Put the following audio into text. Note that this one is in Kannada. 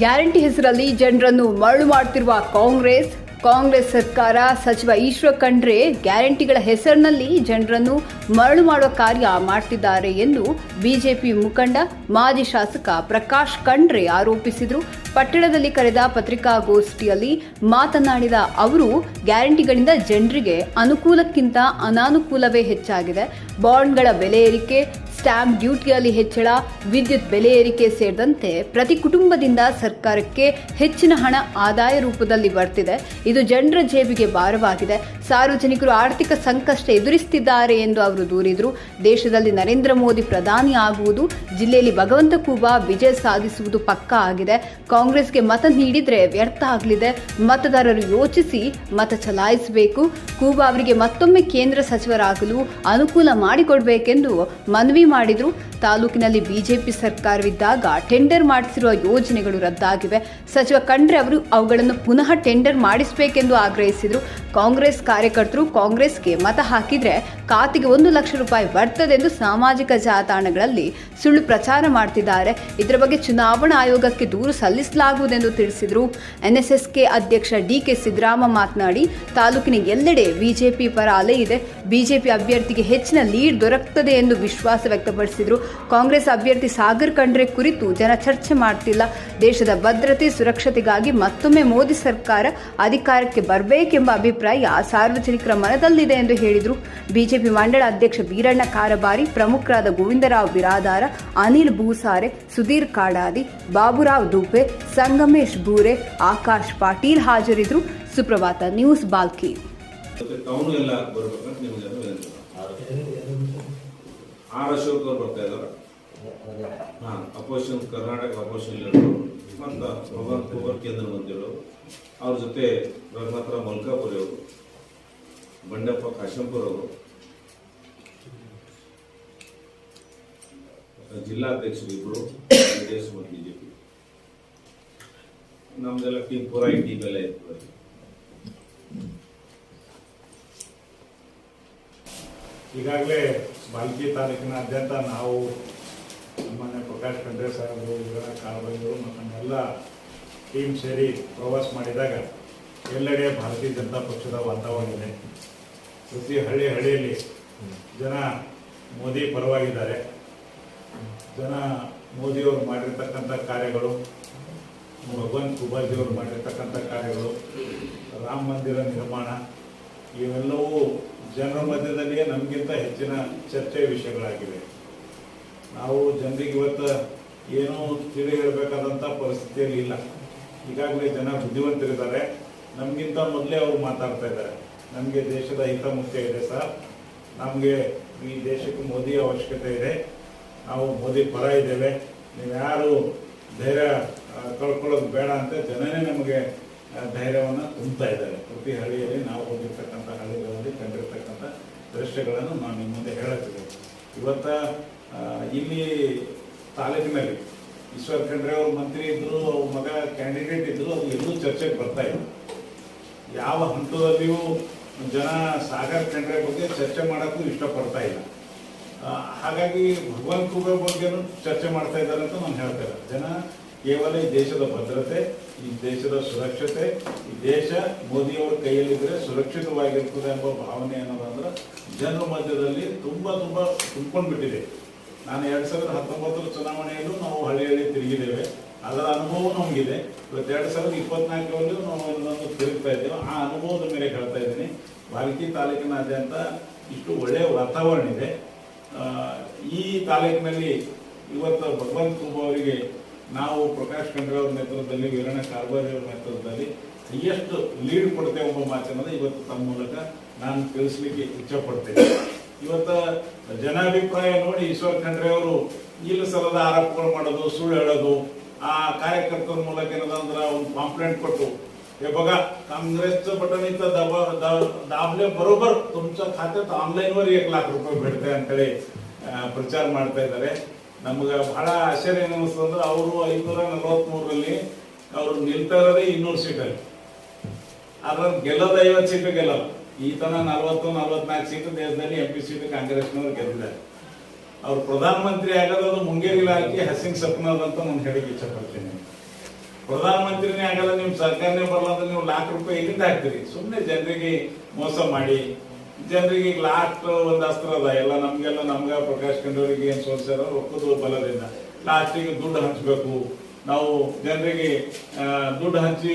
ಗ್ಯಾರಂಟಿ ಹೆಸರಲ್ಲಿ ಜನರನ್ನು ಮರಳು ಮಾಡುತ್ತಿರುವ ಕಾಂಗ್ರೆಸ್ ಸರ್ಕಾರ ಸಚಿವ ಈಶ್ವರ್ ಖಂಡ್ರೆ ಗ್ಯಾರಂಟಿಗಳ ಹೆಸರಿನಲ್ಲಿ ಜನರನ್ನು ಮರಳು ಮಾಡುವ ಕಾರ್ಯ ಮಾಡುತ್ತಿದ್ದಾರೆ ಎಂದು ಬಿಜೆಪಿ ಮುಖಂಡ ಮಾಜಿ ಶಾಸಕ ಪ್ರಕಾಶ್ ಖಂಡ್ರೆ ಆರೋಪಿಸಿದರು. ಪಟ್ಟಣದಲ್ಲಿ ಕರೆದ ಪತ್ರಿಕಾಗೋಷ್ಠಿಯಲ್ಲಿ ಮಾತನಾಡಿದ ಅವರು, ಗ್ಯಾರಂಟಿಗಳಿಂದ ಜನರಿಗೆ ಅನುಕೂಲಕ್ಕಿಂತ ಅನಾನುಕೂಲವೇ ಹೆಚ್ಚಾಗಿದೆ. ಬಾಂಡ್ಗಳ ಬೆಲೆ ಏರಿಕೆ, ಸ್ಟಾಂಪ್ ಡ್ಯೂಟಿಯಲ್ಲಿ ಹೆಚ್ಚಳ, ವಿದ್ಯುತ್ ಬೆಲೆ ಏರಿಕೆ ಸೇರಿದಂತೆ ಪ್ರತಿ ಕುಟುಂಬದಿಂದ ಸರ್ಕಾರಕ್ಕೆ ಹೆಚ್ಚಿನ ಹಣ ಆದಾಯ ರೂಪದಲ್ಲಿ ಬರ್ತಿದೆ. ಇದು ಜನರ ಜೇಬಿಗೆ ಭಾರವಾಗಿದೆ. ಸಾರ್ವಜನಿಕರು ಆರ್ಥಿಕ ಸಂಕಷ್ಟ ಎದುರಿಸುತ್ತಿದ್ದಾರೆ ಎಂದು ಅವರು ದೂರಿದರು. ದೇಶದಲ್ಲಿ ನರೇಂದ್ರ ಮೋದಿ ಪ್ರಧಾನಿ ಆಗುವುದು, ಜಿಲ್ಲೆಯಲ್ಲಿ ಭಗವಂತ ಖೂಬಾ ವಿಜಯ ಸಾಧಿಸುವುದು ಪಕ್ಕಾ ಆಗಿದೆ. ಕಾಂಗ್ರೆಸ್ಗೆ ಮತ ನೀಡಿದ್ರೆ ವ್ಯರ್ಥ ಆಗಲಿದೆ. ಮತದಾರರು ಯೋಚಿಸಿ ಮತ ಚಲಾಯಿಸಬೇಕು. ಖೂಬಾ ಅವರಿಗೆ ಮತ್ತೊಮ್ಮೆ ಕೇಂದ್ರ ಸಚಿವರಾಗಲು ಅನುಕೂಲ ಮಾಡಿಕೊಡಬೇಕೆಂದು ಮನವಿ ಮಾಡಿದ್ರು. ತಾಲೂಕಿನಲ್ಲಿ ಬಿಜೆಪಿ ಸರ್ಕಾರವಿದ್ದಾಗ ಟೆಂಡರ್ ಮಾಡಿಸಿರುವ ಯೋಜನೆಗಳು ರದ್ದಾಗಿವೆ. ಸಚಿವ ಖಂಡ್ರೆ ಅವರು ಅವುಗಳನ್ನು ಪುನಃ ಟೆಂಡರ್ ಮಾಡಿಸಬೇಕೆಂದು ಆಗ್ರಹಿಸಿದರು. ಕಾಂಗ್ರೆಸ್ ಕಾರ್ಯಕರ್ತರು ಕಾಂಗ್ರೆಸ್ಗೆ ಮತ ಹಾಕಿದ್ರೆ ಖಾತೆಗೆ 1 ಲಕ್ಷ ರೂಪಾಯಿ ಬರ್ತದೆ ಎಂದು ಸಾಮಾಜಿಕ ಜಾಲತಾಣಗಳಲ್ಲಿ ಸುಳ್ಳು ಪ್ರಚಾರ ಮಾಡುತ್ತಿದ್ದಾರೆ. ಇದರ ಬಗ್ಗೆ ಚುನಾವಣಾ ಆಯೋಗಕ್ಕೆ ದೂರು ಸಲ್ಲಿಸಲಾಗುವುದೆಂದು ತಿಳಿಸಿದರು. ಎನ್ಎಸ್ಎಸ್ಕೆ ಅಧ್ಯಕ್ಷ ಡಿಕೆ ಸಿದ್ದರಾಮ ಮಾತನಾಡಿ, ತಾಲೂಕಿನ ಎಲ್ಲೆಡೆ ಬಿಜೆಪಿ ಪರ ಅಲೆ ಇದೆ. ಬಿಜೆಪಿ ಅಭ್ಯರ್ಥಿಗೆ ಹೆಚ್ಚಿನ ಲೀಡ್ ದೊರಕುತ್ತದೆ ಎಂದು ವಿಶ್ವಾಸ ವ್ಯಕ್ತಪಡಿಸಿದರು. ಕಾಂಗ್ರೆಸ್ ಅಭ್ಯರ್ಥಿ ಸಾಗರ್ ಖಂಡ್ರೆ ಕುರಿತು ಜನ ಚರ್ಚೆ ಮಾಡ್ತಿಲ್ಲ. ದೇಶದ ಭದ್ರತೆ ಸುರಕ್ಷತೆಗಾಗಿ ಮತ್ತೊಮ್ಮೆ ಮೋದಿ ಸರ್ಕಾರ ಅಧಿಕಾರಕ್ಕೆ ಬರಬೇಕೆಂಬ ಅಭಿಪ್ರಾಯ ಸಾರ್ವಜನಿಕರ ಮನದಲ್ಲಿದೆ ಎಂದು ಹೇಳಿದರು. ಬಿಜೆಪಿ ಮಂಡಳ ಅಧ್ಯಕ್ಷ ಬೀರಣ್ಣ ಕಾರಬಾರಿ, ಪ್ರಮುಖರಾದ ಗೋವಿಂದರಾವ್ ಬಿರಾದಾರ, ಅನಿಲ್ ಭೂಸಾರೆ, ಸುಧೀರ್ ಕಾಡಾದಿ, ಬಾಬುರಾವ್ ದುಬೆ, ಸಂಗಮೇಶ್ ಬೂರೆ, ಆಕಾಶ್ ಪಾಟೀಲ್ ಹಾಜರಿದ್ದರು. ಸುಪ್ರಭಾತ ನ್ಯೂಸ್ ಬಾಲ್ಕಿ. ಅಶೋಕ್ ಅವರು ಬರ್ತಾ ಇದ್ದಾರೆ. ಅಪೋಸಿಷನ್ ಕರ್ನಾಟಕ ಅಪೋಸಿಷನ್ ಲೀಡರು ಮತ್ತು ಭಗವಂತ ಖೂಬಾ ಕೇಂದ್ರ ಮಂತ್ರಿಗಳು, ಅವ್ರ ಜೊತೆ ರಘುನಾಥರಾವ್ ಮಲ್ಕಾಪುರಿ ಅವರು, ಬಂಡೆಪ್ಪ ಕಾಶಂಪುರ್ ಅವರು, ಜಿಲ್ಲಾಧ್ಯಕ್ಷರು ಇಬ್ಬರು, ಜೆಡಿಎಸ್ ಮತ್ತು ಬಿಜೆಪಿ. ನಮ್ದೆಲ್ಲ ಟೀಮ್ ಪೂರಾ ಈ ಟೀಮ್ ಎಲ್ಲ ಇರ್ತದೆ. ಈಗಾಗಲೇ ಬಾಲ್ಕಿ ತಾಲೂಕಿನಾದ್ಯಂತ ನಾವು ನಮ್ಮನೆ ಪ್ರಕಾಶ್ ಖಂಡ್ರೆ ಸಾಹೇಬರು, ಕಾರಬಾರಿಗಳು ಮತ್ತು ನಮ್ಮೆಲ್ಲ ಟೀಮ್ ಸೇರಿ ಪ್ರವಾಸ ಮಾಡಿದಾಗ ಎಲ್ಲೆಡೆ ಭಾರತೀಯ ಜನತಾ ಪಕ್ಷದ ವಾತಾವರಣ ಇದೆ. ಪ್ರತಿ ಹಳ್ಳಿಯಲ್ಲಿ ಜನ ಮೋದಿ ಪರವಾಗಿದ್ದಾರೆ. ಜನ ಮೋದಿಯವರು ಮಾಡಿರ್ತಕ್ಕಂಥ ಕಾರ್ಯಗಳು, ಭಗವಂತ ಖೂಬಾಜಿಯವರು ಮಾಡಿರ್ತಕ್ಕಂಥ ಕಾರ್ಯಗಳು, ರಾಮ ಮಂದಿರ ನಿರ್ಮಾಣ, ಇವೆಲ್ಲವೂ ಜನರ ಮಧ್ಯದಲ್ಲಿಯೇ ನಮಗಿಂತ ಹೆಚ್ಚಿನ ಚರ್ಚೆ ವಿಷಯಗಳಾಗಿವೆ. ನಾವು ಜನರಿಗೆ ಇವತ್ತು ಏನೂ ತಿಳಿ ಹೇಳಬೇಕಾದಂಥ ಪರಿಸ್ಥಿತಿಯಲ್ಲಿ ಇಲ್ಲ. ಈಗಾಗಲೇ ಜನ ಬುದ್ಧಿವಂತರಿದ್ದಾರೆ. ನಮಗಿಂತ ಮೊದಲೇ ಅವರು ಮಾತಾಡ್ತಾ ಇದ್ದಾರೆ. ನಮಗೆ ದೇಶದ ಹಿತ ಮುಖ್ಯ ಇದೆ ಸರ್, ನಮಗೆ ಈ ದೇಶಕ್ಕೆ ಮೋದಿ ಅವಶ್ಯಕತೆ ಇದೆ, ನಾವು ಮೋದಿ ಪರ ಇದ್ದೇವೆ, ನೀವು ಯಾರು ಧೈರ್ಯ ಕಳ್ಕೊಳ್ಳೋದು ಬೇಡ ಅಂತ ಜನನೇ ನಮಗೆ ಧೈರ್ಯವನ್ನು ತುಂಬ್ತಾ ಇದ್ದಾರೆ. ಪ್ರತಿ ಹಳ್ಳಿಯಲ್ಲಿ ನಾವು ಹೋಗಿರ್ತಕ್ಕಂಥ ಹಳ್ಳಿಗಳಲ್ಲಿ ಕಂಡಿರ್ತಕ್ಕಂಥ ದೃಶ್ಯಗಳನ್ನು ನಾನು ನಿಮ್ಮ ಮುಂದೆ ಹೇಳುತ್ತಿದ್ದೆ. ಇವತ್ತು ಇಲ್ಲಿ ತಾಲೂಕಿನಲ್ಲಿ ಈಶ್ವರ್ ಖಂಡ್ರೆ ಅವರು ಮಂತ್ರಿ ಇದ್ದರು, ಅವ್ರ ಮಗ ಕ್ಯಾಂಡಿಡೇಟ್ ಇದ್ದರು, ಅದು ಎಲ್ಲೂ ಚರ್ಚೆಗೆ ಬರ್ತಾ ಇಲ್ಲ. ಯಾವ ಹಂತದಲ್ಲಿಯೂ ಜನ ಸಾಗರ್ ಖಂಡ್ರೆ ಬಗ್ಗೆ ಚರ್ಚೆ ಮಾಡೋಕ್ಕೂ ಇಷ್ಟಪಡ್ತಾ ಇಲ್ಲ. ಹಾಗಾಗಿ ಭಗವಂತ ಖೂಬಾ ಬಗ್ಗೆನೂ ಚರ್ಚೆ ಮಾಡ್ತಾ ಇದ್ದಾರೆ ಅಂತ ನಾನು ಹೇಳ್ತಾ ಇಲ್ಲ. ಜನ ಕೇವಲ ಈ ದೇಶದ ಭದ್ರತೆ, ಈ ದೇಶದ ಸುರಕ್ಷತೆ, ಈ ದೇಶ ಮೋದಿಯವರ ಕೈಯಲ್ಲಿದ್ದರೆ ಸುರಕ್ಷಿತವಾಗಿರ್ತದೆ ಎಂಬ ಭಾವನೆ ಅನ್ನೋದಂದ್ರೆ ಜನರ ಮಧ್ಯದಲ್ಲಿ ತುಂಬ ತುಂಬಿಕೊಂಡ್ಬಿಟ್ಟಿದೆ. ನಾನು 2019 ಚುನಾವಣೆಯಲ್ಲೂ ನಾವು ಹಳ್ಳಿ ತಿರುಗಿದ್ದೇವೆ, ಅದರ ಅನುಭವ ನಮಗಿದೆ. ಇವತ್ತು 2024 ನಾವು ಇನ್ನೊಂದು ತಿರುಗ್ತಾ ಇದ್ದೇವೆ. ಆ ಅನುಭವದ ಮೇಲೆ ಹೇಳ್ತಾ ಇದ್ದೀನಿ. ಬಾಲ್ಕಿ ತಾಲೂಕಿನಾದ್ಯಂತ ಇಷ್ಟು ಒಳ್ಳೆಯ ವಾತಾವರಣ ಇದೆ. ಈ ತಾಲೂಕಿನಲ್ಲಿ ಇವತ್ತು ಭಗವಂತ ಖೂಬಾ ಅವರಿಗೆ ನಾವು ಪ್ರಕಾಶ್ ಖಂಡ್ರೆ ಅವರ ನೇತೃತ್ವದಲ್ಲಿ, ವೀರಣ್ಣ ಕಾರಬಾರಿ ಅವರ ನೇತೃತ್ವದಲ್ಲಿ ಎಷ್ಟು ಲೀಡ್ ಕೊಡ್ತೇವೆ ಎಂಬ ಮಾತನ್ನು ಇವತ್ತು ತಮ್ಮ ಮೂಲಕ ನಾನು ತಿಳಿಸ್ಲಿಕ್ಕೆ ಇಚ್ಛಪಡ್ತೇನೆ. ಇವತ್ತು ಜನಾಭಿಪ್ರಾಯ ನೋಡಿ ಈಶ್ವರ್ ಖಂಡ್ರೆ ಅವರು ಇಲ್ಲ ಸಲದ ಆರೋಪಗಳು ಮಾಡೋದು, ಸುಳ್ಳು ಹೇಳೋದು, ಆ ಕಾರ್ಯಕರ್ತರ ಮೂಲಕ ಏನದಂದ್ರೆ ಒಂದು ಕಾಂಪ್ಲೇಂಟ್ ಕೊಟ್ಟು बघा काँग्रेसचं बटन इथं दाबले बरोबर तुमच्या खात्यात ऑनलाईनवर 1 लाख रुपये भेटते ಅಂತೇಳಿ ಪ್ರಚಾರ ಮಾಡ್ತಾ ಇದ್ದಾರೆ. ನಮಗೆ ಬಹಳ ಆಶ್ಚರ್ಯ ಅನಿಸ್ತಂದ್ರೆ ಅವರು 543 ರಲ್ಲಿ ಅವರು ನಿಲ್ತಾ ಇರೋದೇ 200 ಸೀಟಲ್ಲಿ, ಆದ್ರೆ ಗೆಲ್ಲೋದು 50 ಸೀಟು ಗೆಲ್ಲಲ್ಲ. ಈ ತನ 40-44 ಸೀಟು ದೇಶದಲ್ಲಿ ಎಂಪಿ ಸೀಟು ಕಾಂಗ್ರೆಸ್ನವರು ಗೆದ್ದಿದ್ದಾರೆ. ಅವರು ಪ್ರಧಾನಮಂತ್ರಿ ಆಗೋದು ಮುಂಗೇರಿ ಇಲಾಖೆ ಹಸಿಂಗ್ ಸಪ್ನದಂತ ನಾನು ಹೇಳಿಕ್ಕೆ ಇಚ್ಛಪಡ್ತೀನಿ. ಪ್ರಧಾನಮಂತ್ರಿನೇ ಆಗಲ್ಲ, ನಿಮ್ ಸರ್ಕಾರನೇ ಬರಲ್ಲ ಅಂದ್ರೆ ನೀವು ₹1,00,000 ಎಲ್ಲಿಂದ ಹಾಕ್ತೀರಿ? ಸುಮ್ಮನೆ ಜನರಿಗೆ ಮೋಸ ಮಾಡಿ, ಜನರಿಗೆ ಲಾಸ್ಟ್ ಒಂದು ಅಸ್ತ್ರ ಅದ, ಎಲ್ಲ ನಮ್ಗ ಪ್ರಕಾಶ್ ಖಂಡ್ರೆಯವರಿಗೆ ಏನ್ ಸೋಲ್ಸ್ಯಾರ ರೊಕ್ಕದ ಬಲದಿಂದ ಲಾಸ್ಟಿಗೆ ದುಡ್ಡು ಹಂಚ್ಬೇಕು, ನಾವು ಜನರಿಗೆ ದುಡ್ಡು ಹಂಚಿ